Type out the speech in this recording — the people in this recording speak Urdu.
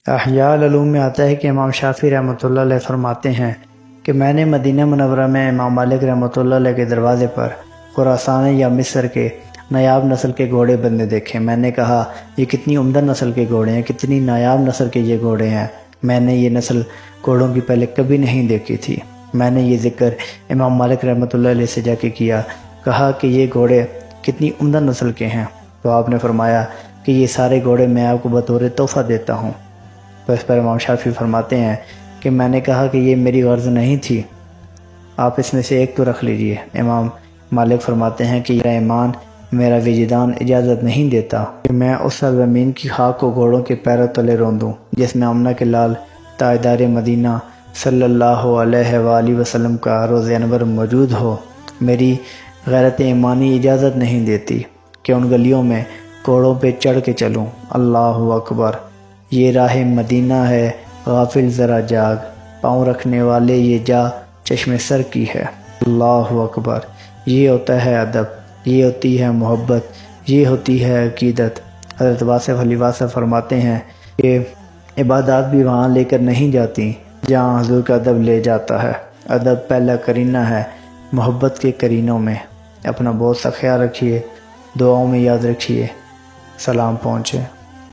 احیاء العلوم میں آتا ہے کہ امام شافعی رحمۃ اللہ علیہ فرماتے ہیں کہ میں نے مدینہ منورہ میں امام مالک رحمۃ اللہ علیہ کے دروازے پر خراسان یا مصر کے نایاب نسل کے گھوڑے بندے دیکھے۔ میں نے کہا یہ کتنی عمدہ نسل کے گھوڑے ہیں، کتنی نایاب نسل کے یہ گھوڑے ہیں، میں نے یہ نسل گھوڑوں کی پہلے کبھی نہیں دیکھی تھی۔ میں نے یہ ذکر امام مالک رحمۃ اللہ علیہ سے جا کے کیا، کہا کہ یہ گھوڑے کتنی عمدہ نسل کے ہیں، تو آپ نے فرمایا کہ یہ سارے گھوڑے میں آپ کو بطور تحفہ دیتا ہوں۔ تو اس پر امام شافعی فرماتے ہیں کہ میں نے کہا کہ یہ میری غرض نہیں تھی، آپ اس میں سے ایک تو رکھ لیجئے۔ امام مالک فرماتے ہیں کہ میرا ایمان، میرا وجدان اجازت نہیں دیتا کہ میں اس سرزمین کی خاک کو گھوڑوں کے پیروں تلے روندوں جس میں آمنہ کے لال تاجدار مدینہ صلی اللہ علیہ وآلہ وسلم کا روضہ انور موجود ہو۔ میری غیرت ایمانی اجازت نہیں دیتی کہ ان گلیوں میں گھوڑوں پہ چڑھ کے چلوں۔ اللہ اکبر، یہ راہ مدینہ ہے، غافل ذرا جاگ، پاؤں رکھنے والے یہ جا چشم سر کی ہے۔ اللہ اکبر، یہ ہوتا ہے ادب، یہ ہوتی ہے محبت، یہ ہوتی ہے عقیدت۔ حضرت واصف علی واصف فرماتے ہیں کہ عبادات بھی وہاں لے کر نہیں جاتی جہاں حضور کا ادب لے جاتا ہے۔ ادب پہلا کرینہ ہے محبت کے کرینوں میں۔ اپنا بہت سا خیال رکھیے، دعاؤں میں یاد رکھیے۔ سلام پہنچے۔